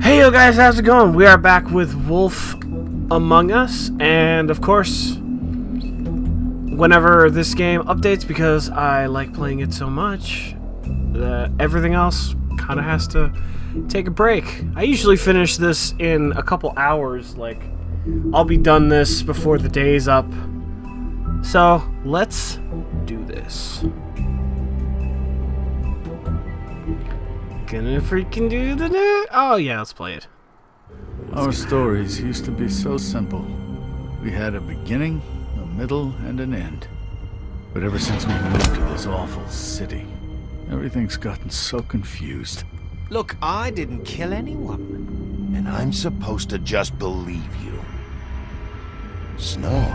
Hey yo guys, how's it going? We are back with Wolf Among Us, and of course, whenever this game updates, because I like playing it so much, everything else kind of has to take a break. I usually finish this in a couple hours, like, I'll be done this before the day's up. So, let's do this. Gonna freaking do the new... Oh yeah, let's play it. Our stories used to be so simple. We had a beginning, a middle, and an end. But ever since we moved to this awful city, everything's gotten so confused. Look, I didn't kill anyone. And I'm supposed to just believe you. Snow.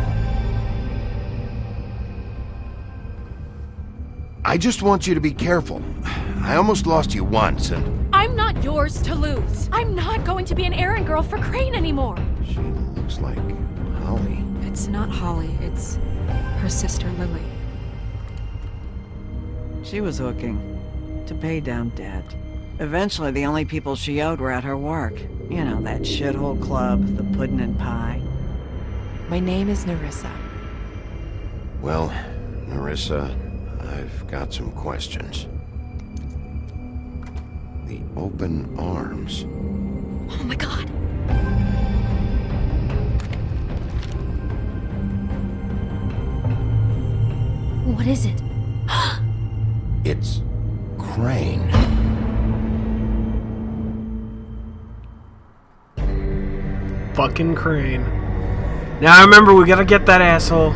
I just want you to be careful. I almost lost you once, and... I'm not yours to lose. I'm not going to be an errand girl for Crane anymore. She looks like Holly. It's not Holly, it's her sister Lily. She was hooking to pay down debt. Eventually, the only people she owed were at her work. You know, that shithole club, the puddin' and pie. My name is Nerissa. Well, Nerissa, I've got some questions. The open arms. Oh my god. What is it? It's Crane. Fucking Crane. Now remember, we gotta get that asshole.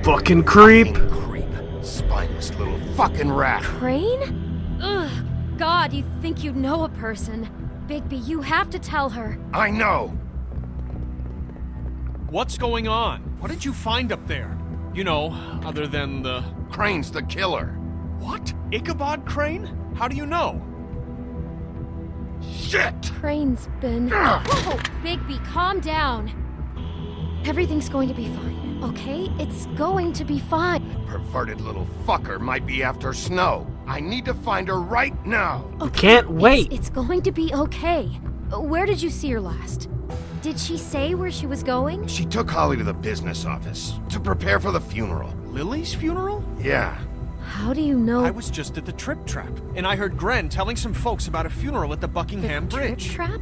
Fucking creep. Creep. Spineless little fucking rat. Crane? Ugh. God, you think you know a person. Bigby, you have to tell her. I know. What's going on? What did you find up there? You know, other than the... Crane's the killer. What? Ichabod Crane? How do you know? Shit! Crane's been... Whoa! Bigby, calm down. Everything's going to be fine, okay? It's going to be fine. Perverted little fucker might be after Snow. I need to find her right now. Okay, Can't wait. It's going to be okay. Where did you see her last? Did she say where she was going? She took Holly to the business office to prepare for the funeral. Lily's funeral? Yeah. How do you know? I was just at the Trip Trap, and I heard Gren telling some folks about a funeral at the Buckingham the Bridge. Trip Trap?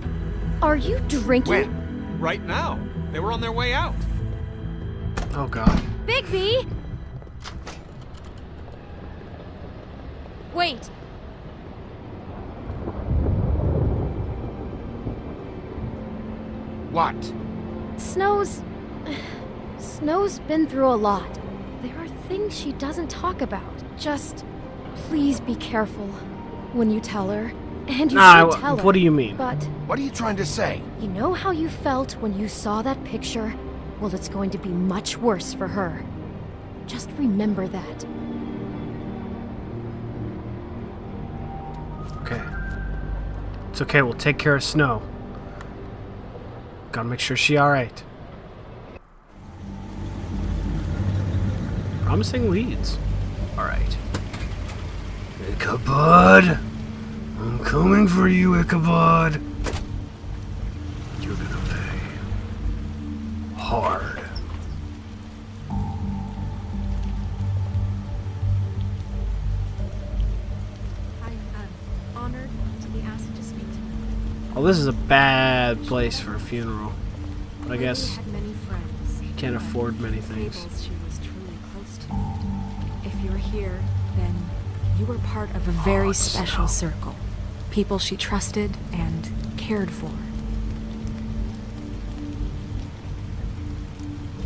Are you drinking? When? Right now. They were on their way out. Oh god. Bigby! Wait. What? Snow's been through a lot. There are things she doesn't talk about. Just please be careful when you tell her. And you should tell her. What do you mean? But What are you trying to say? you know how you felt when you saw that picture? Well, it's going to be much worse for her. Just remember that. Okay. It's okay, we'll take care of Snow. Gotta make sure she's alright. Promising leads. Alright. Ichabod! I'm coming for you, Ichabod! You're gonna pay. Hard. I'm honored to be asked to speak to you. Well, this is a bad place for a funeral. But I guess Lily had many friends. you can't afford many The things. fables she was truly close to. If you're here, then you were part of a very special circle. People she trusted and cared for.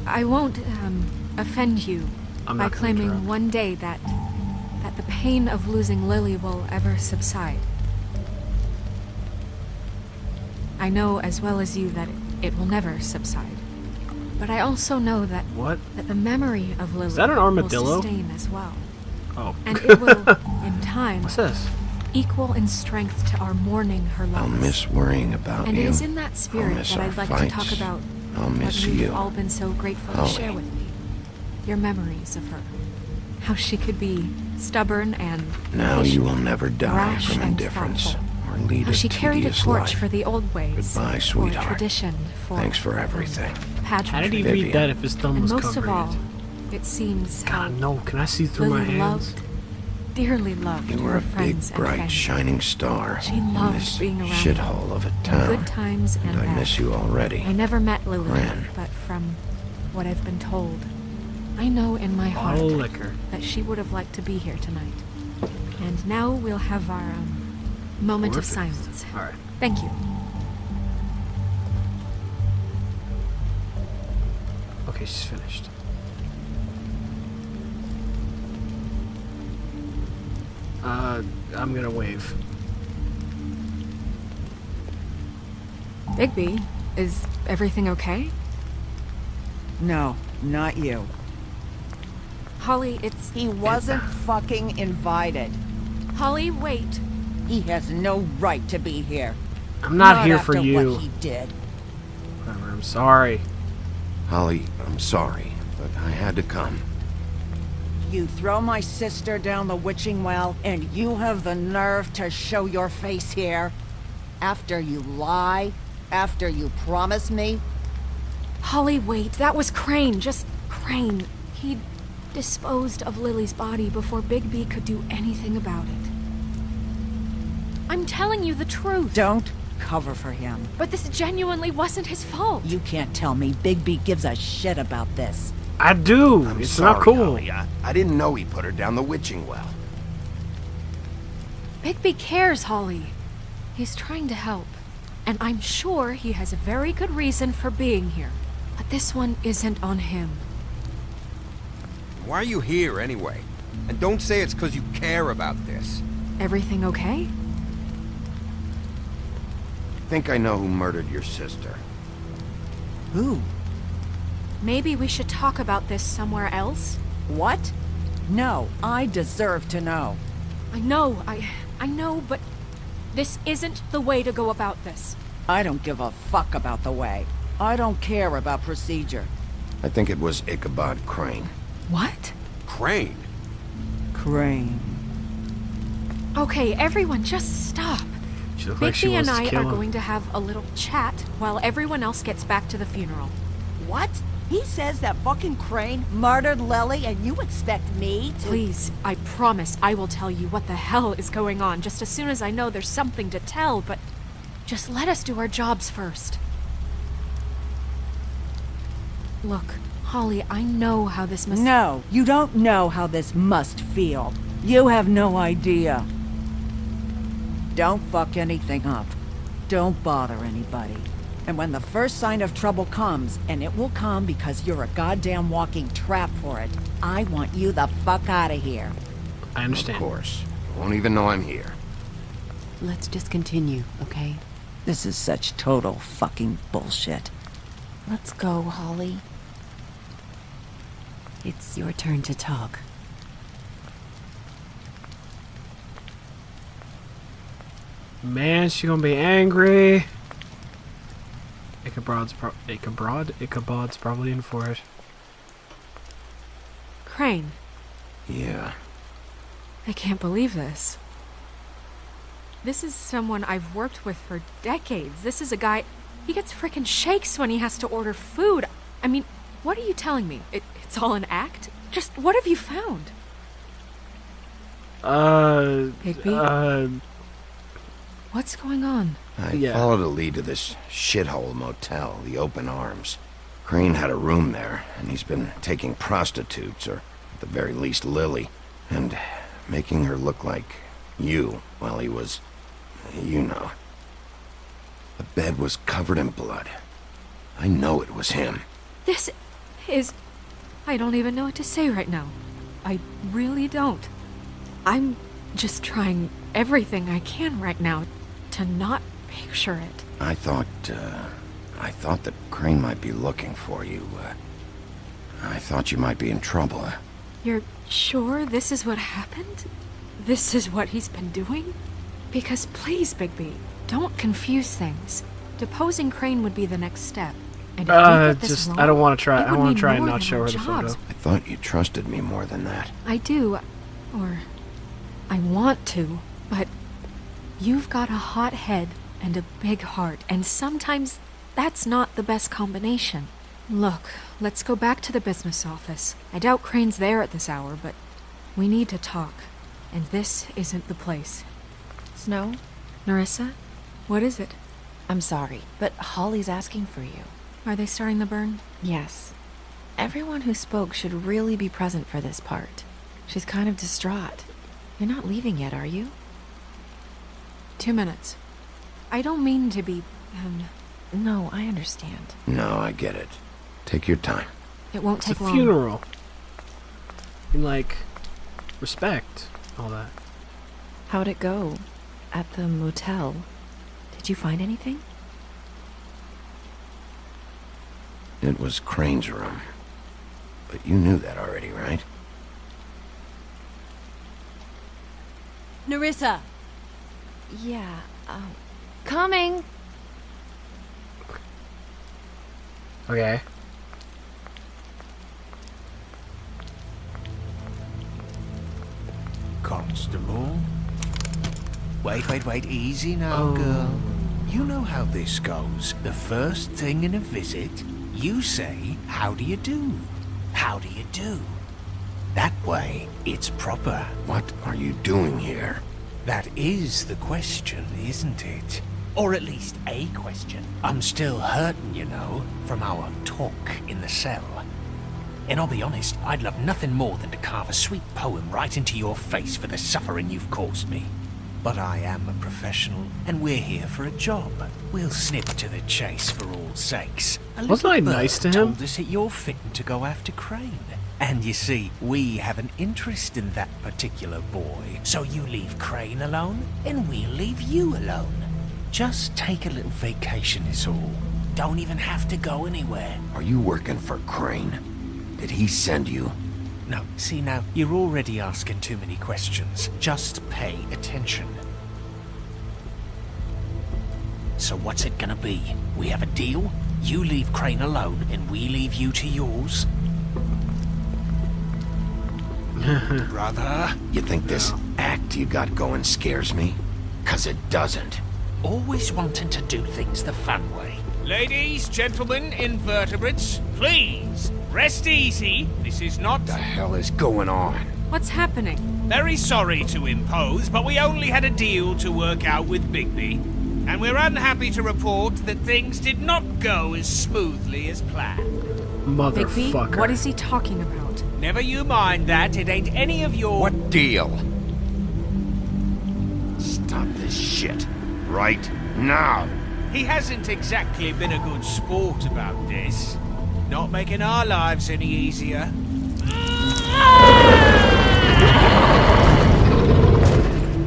I won't offend you I'm by not gonna claiming interrupt. one day that the pain of losing Lily will ever subside. I know as well as you that it will never subside. But I also know that What? the memory of Lily that an armadillo? will sustain as well. Oh. And it will, in time, What's this? equal in strength to our mourning her loss. I'll miss worrying about And you. it is in that spirit miss that our I'd like fights. to talk about I'll miss what you've you. all been so grateful to Holly. share with me. Your memories of her. How she could be stubborn and Now you will never die rash from and indifference thoughtful. or lead How a she carried a tedious torch life. for the old ways. Goodbye, for sweetheart. tradition. For Thanks for everything. pageantry. How did he Vivian. read that if his thumb And was most of covering all, it? it seems how God, no. Can I see through my Lily hands? loved, dearly loved You were her a big, friends and bright, family. shining star She in loved this being around shithole of a In town. good times and And I bad. miss you already. I never met Lily, Gran. but from what I've been told, I know in my heart Bottle of liquor. that she would have liked to be here tonight. And now we'll have our moment of Perfect. silence. All right. Thank you. Okay, she's finished. I'm gonna wave. Bigby, is everything okay? No, not you. Holly, it's... He wasn't fucking invited. Holly, wait. He has no right to be here. I'm not here for after you. what he did. Whatever, I'm sorry. Holly, I'm sorry, but I had to come. You throw my sister down the witching well, and you have the nerve to show your face here? After you lie? After you promise me? Holly, wait. That was Crane. Just Crane. He disposed of Lily's body before Bigby could do anything about it. I'm telling you the truth. Don't cover for him. But this genuinely wasn't his fault. You can't tell me Bigby gives a shit about this. I do. I'm It's sorry, not cool. Holly. I didn't know he put her down the witching well. Bigby cares, Holly. He's trying to help. And I'm sure he has a very good reason for being here. But this one isn't on him. Why are you here anyway? And don't say it's because you care about this. Everything okay? I think I know who murdered your sister. Who? Maybe we should talk about this somewhere else? What? No, I deserve to know. I know, but this isn't the way to go about this. I don't give a fuck about the way. I don't care about procedure. I think it was Ichabod Crane. What? Crane? Crane. Okay, everyone, just stop. She looked like she Bigby wants and to I kill are him. going to have a little chat while everyone else gets back to the funeral. What? He says that fucking Crane murdered Lily and you expect me to— Please, I promise I will tell you what the hell is going on just as soon as I know there's something to tell, but just let us do our jobs first. Look, Holly, I know how this must— No, you don't know how this must feel. You have no idea. Don't fuck anything up. Don't bother anybody. And when the first sign of trouble comes, and it will come because you're a goddamn walking trap for it, I want you the fuck out of here. I Of understand. course. You won't even know I'm here. Let's just continue, okay? This is such total fucking bullshit. Let's go, Holly. It's your turn to talk. Man, she gonna be angry. Ichabod's probably in for it. Crane, Yeah. I can't believe this. This is someone I've worked with for decades. This is a guy... He gets frickin' shakes when he has to order food. I mean, what are you telling me? It's all an act? Just what have you found? Bigby? What's going on? I Yeah. followed a lead to this shithole motel, the Open Arms. Crane had a room there, and he's been taking prostitutes, or at the very least Lily, and making her look like you while he was, you know. The bed was covered in blood. I know it was him. This is... I don't even know what to say right now. I really don't. I'm just trying everything I can right now to not picture it. I thought that Crane might be looking for you. I thought you might be in trouble. You're sure this is what happened? This is what he's been doing? Because please, Bigby, don't confuse things. Deposing Crane would be the next step. And if we get this wrong, I don't want to try. it I would want mean to try and more not than show our her the photo. jobs. I thought you trusted me more than that. I do, or I want to, but you've got a hot head and a big heart, and sometimes that's not the best combination. Look, let's go back to the business office. I doubt Crane's there at this hour, but we need to talk, and this isn't the place. Snow, Narissa, what is it? I'm sorry, but Holly's asking for you. Are they starting the burn? Yes. Everyone who spoke should really be present for this part. She's kind of distraught. You're not leaving yet, are you? 2 minutes. I don't mean to be, No, I understand. No, I get it. Take your time. it won't It's a take long. funeral. And like, respect, all that. How'd it go? At the motel? Did you find anything? It was Crane's room. But you knew that already, right? Narissa! Yeah, Coming! Okay. Constable? Wait, easy now, girl. You know how this goes. The first thing in a visit, you say, how do you do? How do you do? That way, it's proper. What are you doing here? That is the question, isn't it? Or at least a question. I'm still hurting, you know, from our talk in the cell. And I'll be honest, I'd love nothing more than to carve a sweet poem right into your face for the suffering you've caused me. But I am a professional, and we're here for a job. We'll snip to the chase for all sakes. Wasn't I nice to him? Told us that you're fitting to go after Crane. And you see, we have an interest in that particular boy. So you leave Crane alone, and we'll leave you alone. Just take a little vacation is all. Don't even have to go anywhere. Are you working for Crane? Did he send you? No, see now, you're already asking too many questions. Just pay attention. So what's it gonna be? We have a deal? You leave Crane alone, and we leave you to yours? Brother? You think this act you got going scares me? 'Cause it doesn't. Always wanting to do things the fun way. Ladies, gentlemen, invertebrates, please, rest easy. This is not... What the hell is going on? What's happening? Very sorry to impose, but we only had a deal to work out with Bigby. And we're unhappy to report that things did not go as smoothly as planned. Bigby, Motherfucker. what is he talking about? Never you mind that, it ain't any of your... What deal? Stop this shit. Right now. He hasn't exactly been a good sport about this. Not making our lives any easier.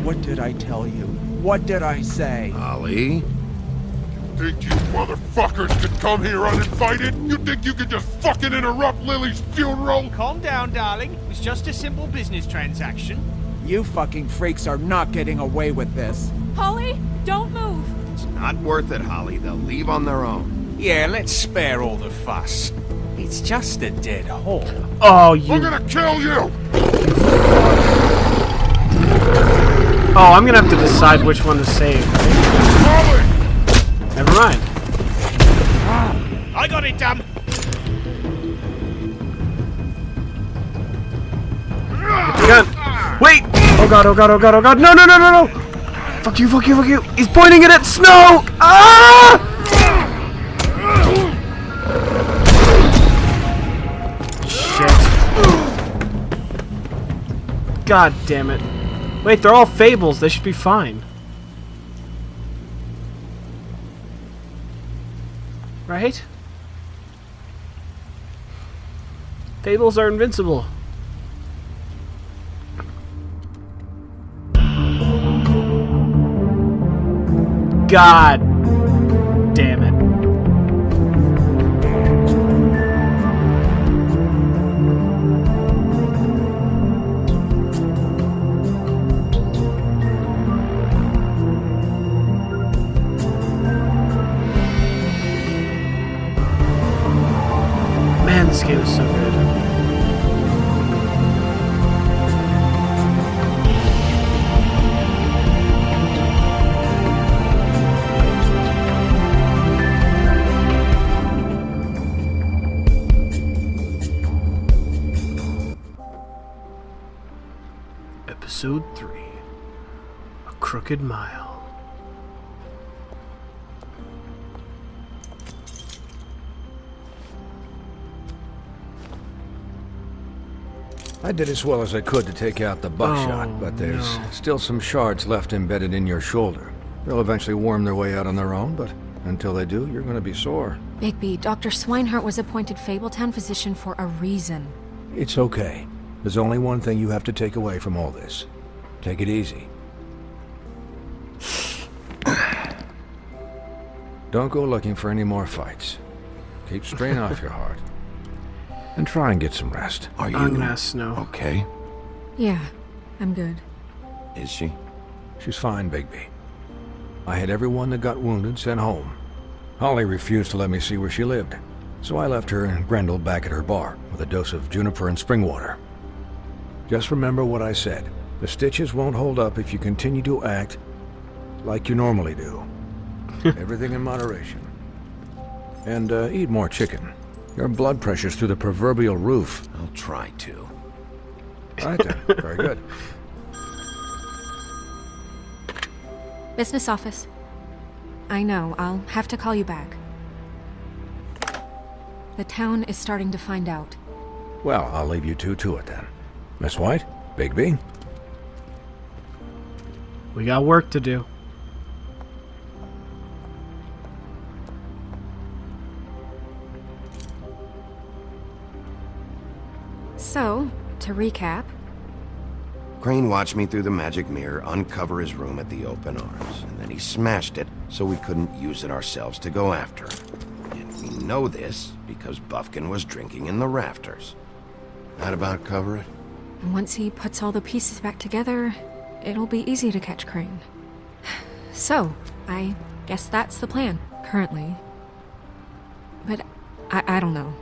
What did I tell you? What did I say? Ollie? Think you motherfuckers could come here uninvited? You think you could just fucking interrupt Lily's funeral? Calm down, darling. It was just a simple business transaction. You fucking freaks are not getting away with this. Holly, don't move! It's not worth it, Holly. They'll leave on their own. Yeah, let's spare all the fuss. It's just a dead hole. Oh, I'm you. gonna kill you! Oh, I'm gonna have to decide which one to save. Holly! Never mind. I got it, Dumb. Get the gun. Wait! Oh god, oh god, oh god, oh god. No, no, no, no, no! Fuck you, fuck you, fuck you. He's pointing it at Snow! Ah! Shit. God damn it. Wait, they're all fables. They should be fine. Right? Fables are invincible. God damn it. this game is so good. Episode 3. A Crooked Mile. I did as well as I could to take out the buckshot, but there's still some shards left embedded in your shoulder. They'll eventually worm their way out on their own, but until they do, you're gonna be sore. Bigby, Dr. Swinehart was appointed Fabletown physician for a reason. It's okay. There's only one thing you have to take away from all this. Take it easy. Don't go looking for any more fights. Keep strain off your heart. And try and get some rest. Are you I'm gonna ask Snow. okay? Yeah, I'm good. Is she? She's fine, Bigby. I had everyone that got wounded sent home. Holly refused to let me see where she lived, so I left her and Grendel back at her bar with a dose of juniper and spring water. Just remember what I said. The stitches won't hold up if you continue to act like you normally do. Everything in moderation. And eat more chicken. Your blood pressure's through the proverbial roof. I'll try to. Right then. Very good. Business office. I know, I'll have to call you back. The town is starting to find out. Well, I'll leave you two to it then. Miss White? Bigby? We got work to do. So, to recap, Crane watched me through the magic mirror uncover his room at the open arms, and then he smashed it so we couldn't use it ourselves to go after him. And we know this because Buffkin was drinking in the rafters. That about cover it? once he puts all the pieces back together, it'll be easy to catch Crane. So, I guess that's the plan, currently. But I don't know.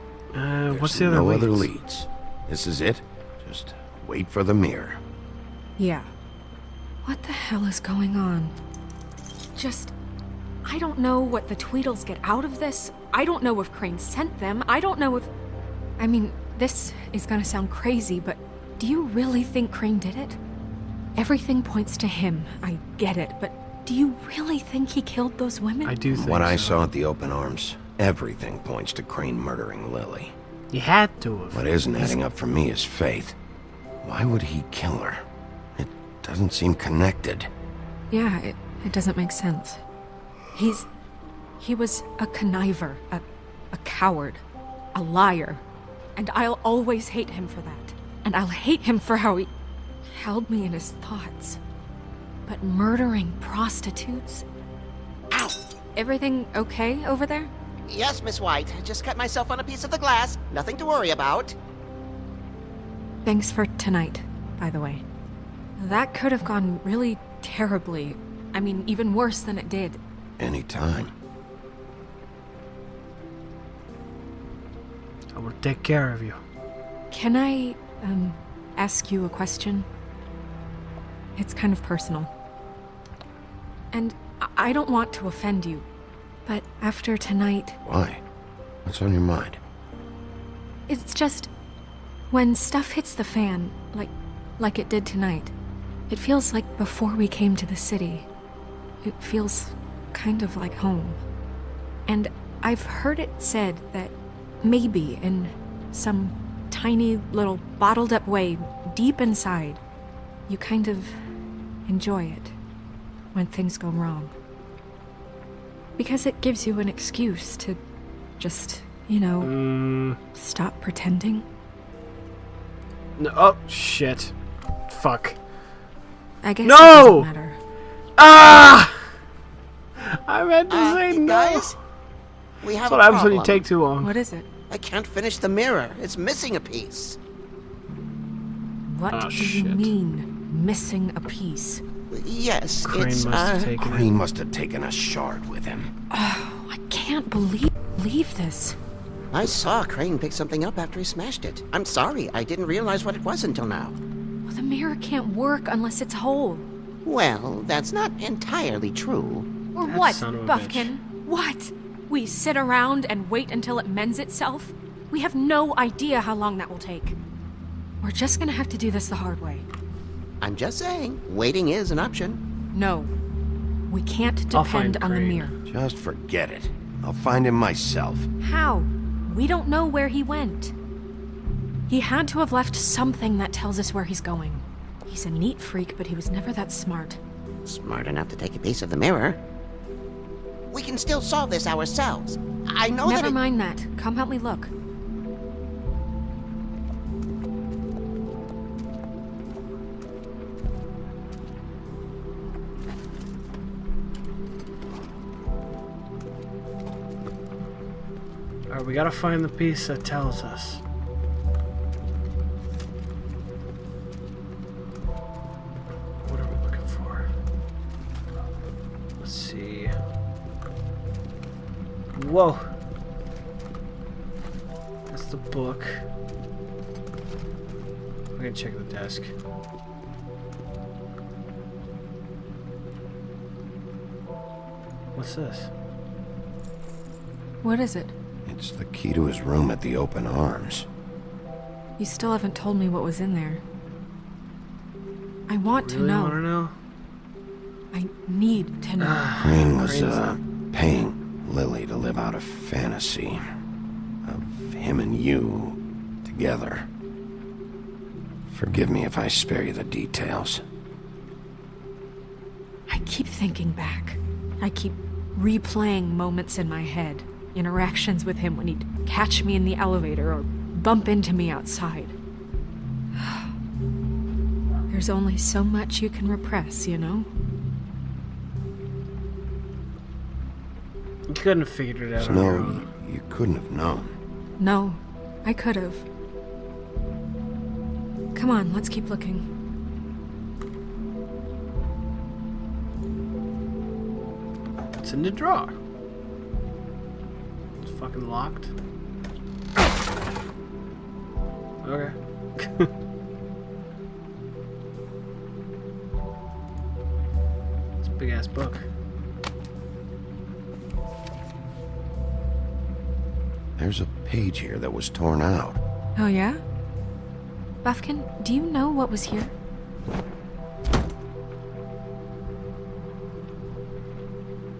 What's the other no leads? other leads. This is it. Just wait for the mirror. Yeah. What the hell is going on? I don't know what the Tweedles get out of this. I don't know if Crane sent them. I don't know if... I mean, this is gonna sound crazy, but do you really think Crane did it? Everything points to him. I get it, but do you really think he killed those women? I do think What I so. saw at the open arms, everything points to Crane murdering Lily. You had to have. What isn't adding up for me is Faith. Why would he kill her? It doesn't seem connected. Yeah, it doesn't make sense. He was a conniver, a coward, a liar. And I'll always hate him for that. And I'll hate him for how he held me in his thoughts. But murdering prostitutes? Ow! Everything okay over there? Yes, Miss White. Just cut myself on a piece of the glass. Nothing to worry about. Thanks for tonight, by the way. That could have gone really terribly. I mean, even worse than it did. Anytime. I will take care of you. Can I, ask you a question? It's kind of personal. And I don't want to offend you, but after tonight... Why? What's on your mind? It's just... when stuff hits the fan, like it did tonight, it feels like before we came to the city. It feels kind of like home. And I've heard it said that maybe in some tiny little bottled up way deep inside, you kind of enjoy it when things go wrong. Because it gives you an excuse to just, stop pretending. No, oh, shit. Fuck. I guess No! it doesn't matter. Ah! I meant to say no. Guys, we have That's a what happens when problem. you take too long. What is it? I can't finish the mirror. It's missing a piece. What Oh, do shit. you mean, missing a piece? Yes, Crane it's, must have taken Crane must have taken a shard with him. Oh, I can't believe this. I saw Crane pick something up after he smashed it. I'm sorry, I didn't realize what it was until now. Well, the mirror can't work unless it's whole. Well, that's not entirely true. Or That what, son of a Buffkin? What? We sit around and wait until it mends itself? We have no idea how long that will take. We're just gonna have to do this the hard way. I'm just saying, waiting is an option. No. We can't I'll find depend on the Crane. mirror. Just forget it. I'll find him myself. How? We don't know where he went. He had to have left something that tells us where he's going. He's a neat freak, but he was never that smart. Smart enough to take a piece of the mirror. We can still solve this ourselves. I know Never that mind that. Come help me look. Alright, we gotta find the piece that tells us. What are we looking for? Let's see. Whoa! That's the book. I'm gonna check the desk. What's this? What is it? It's the key to his room at the Open Arms. You still haven't told me what was in there. I want to Really know. wanna know? I need to know. Crane was, Crane's paying Lily to live out a fantasy of him and you together. Forgive me if I spare you the details. I keep thinking back. I keep replaying moments in my head. Interactions with him when he'd catch me in the elevator or bump into me outside. There's only so much you can repress, you know? You couldn't have figured it out on No, your own. you couldn't have known. No, I could have. Come on, let's keep looking. It's in the drawer. It's fucking locked. Okay. It's a big ass book. There's a page here that was torn out. Oh, yeah? Buffkin, do you know what was here?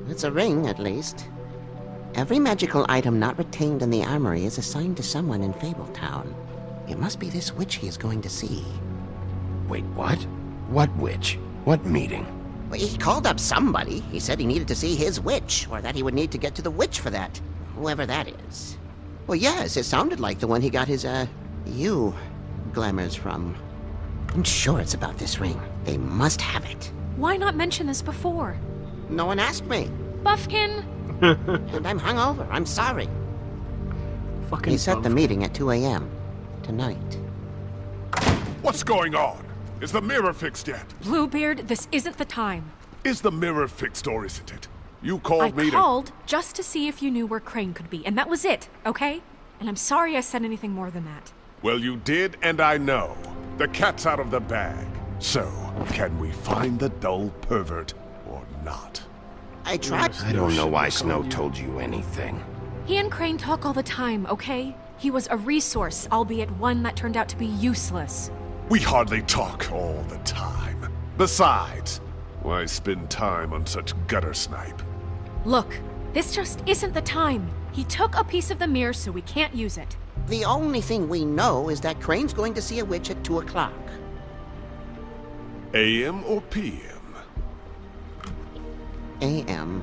it's a ring, at least. Every magical item not retained in the armory is assigned to someone in Fabletown. It must be this witch he is going to see. Wait, what? What witch? What meeting? Well, he called up somebody. He said he needed to see his witch, or that he would need to get to the witch for that. Whoever that is. Well, yes, it sounded like the one he got his, you glamours from. I'm sure it's about this ring. They must have it. Why not mention this before? No one asked me. Buffkin! And I'm hungover. I'm sorry. Fucking He set the Buffkin. meeting at 2 a.m. tonight. What's going on? Is the mirror fixed yet? Bluebeard, this isn't the time. Is the mirror fixed or isn't it? You called me I to... called just to see if you knew where Crane could be, and that was it, okay? And I'm sorry I said anything more than that. Well, you did, and I know. The cat's out of the bag. So, can we find the dull pervert or not? I tried. I don't know why Snow told you anything. He and Crane talk all the time, okay? He was a resource, albeit one that turned out to be useless. We hardly talk all the time. Besides, why spend time on such gutter snipe? Look, this just isn't the time. He took a piece of the mirror, so we can't use it. The only thing we know is that Crane's going to see a witch at 2 o'clock. AM or PM? A.M.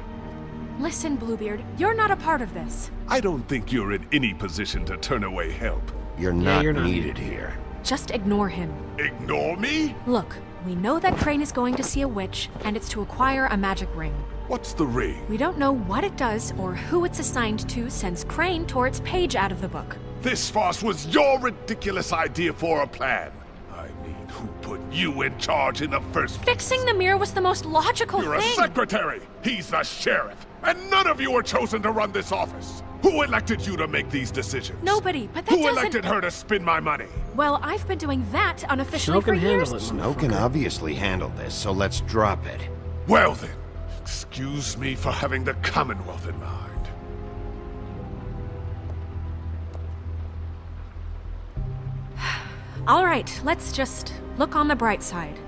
Listen, Bluebeard, you're not a part of this. I don't think you're in any position to turn away help. You're not you're not needed here. Just ignore him. Ignore me? Look, we know that Crane is going to see a witch, and it's to acquire a magic ring. What's the ring? We don't know what it does or who it's assigned to since Crane tore its page out of the book. This farce was your ridiculous idea for a plan. I mean, who put you in charge in the first place? Fixing the mirror was the most logical You're thing. a secretary! He's the sheriff! And none of you were chosen to run this office! Who elected you to make these decisions? Nobody, but that Who doesn't... elected her to spend my money? Well, I've been doing that unofficially Snow for can years. handle it. Snow can obviously handle this, so let's drop it. Well then, excuse me for having the Commonwealth in mind. All right, let's just look on the bright side.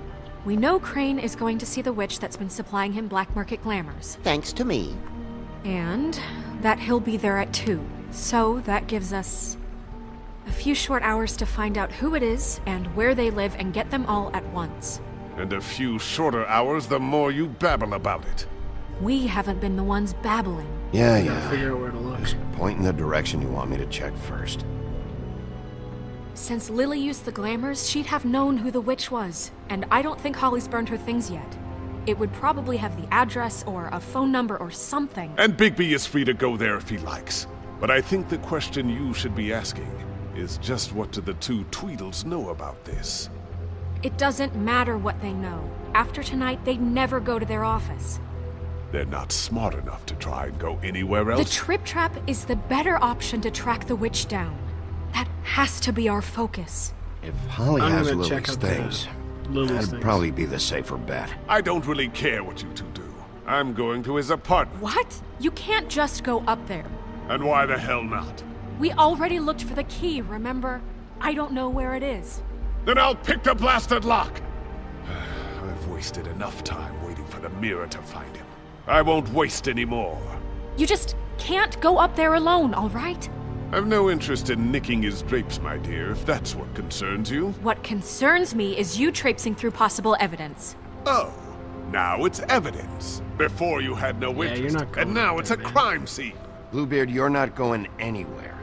We know Crane is going to see the witch that's been supplying him black market glamours. Thanks to me. And that he'll be there at 2. So that gives us a few short hours to find out who it is and where they live and get them all at once. And a few shorter hours the more you babble about it. We haven't been the ones babbling. Yeah, Gotta figure out where to look. Point in the direction you want me to check first. Since Lily used the glamours, she'd have known who the witch was. And I don't think Holly's burned her things yet. It would probably have the address or a phone number or something. And Bigby is free to go there if he likes. But I think the question you should be asking is just what do the two Tweedles know about this? It doesn't matter what they know. After tonight, they'd never go to their office. They're not smart enough to try and go anywhere The else. Trip Trap is the better option to track the witch down. That has to be our focus. If Holly I'm has gonna Lily's check out things, Lily's that'd things. probably be the safer bet. I don't really care what you two do. I'm going to his apartment. What? You can't just go up there. And why the hell not? We already looked for the key, remember? I don't know where it is. Then I'll pick the blasted lock! I've wasted enough time waiting for the mirror to find him. I won't waste any more. You just can't go up there alone, all right? I've no interest in nicking his drapes, my dear, if that's what concerns you. What concerns me is you traipsing through possible evidence. Oh, now it's evidence. Before you had no Yeah, you're interest, not going and now up it's there, a man. crime scene. Bluebeard, you're not going anywhere.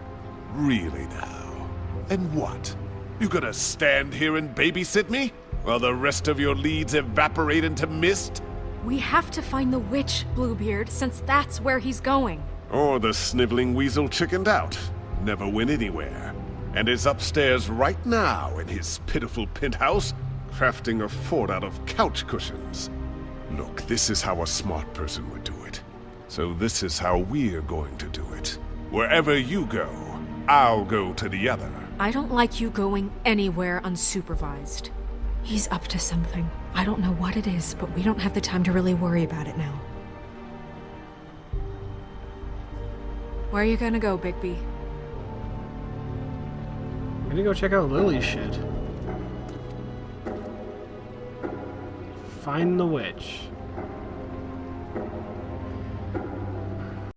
Really now? And what? You gonna stand here and babysit me? While the rest of your leads evaporate into mist? We have to find the witch, Bluebeard, since that's where he's going. Or the sniveling weasel chickened out, never went anywhere, and is upstairs right now in his pitiful penthouse, crafting a fort out of couch cushions. Look, this is how a smart person would do it. So this is how we're going to do it. Wherever you go, I'll go to the other. I don't like you going anywhere unsupervised. He's up to something. I don't know what it is, but we don't have the time to really worry about it now. Where are you gonna go, Bigby? I'm gonna go check out Lily's shit. Find the witch.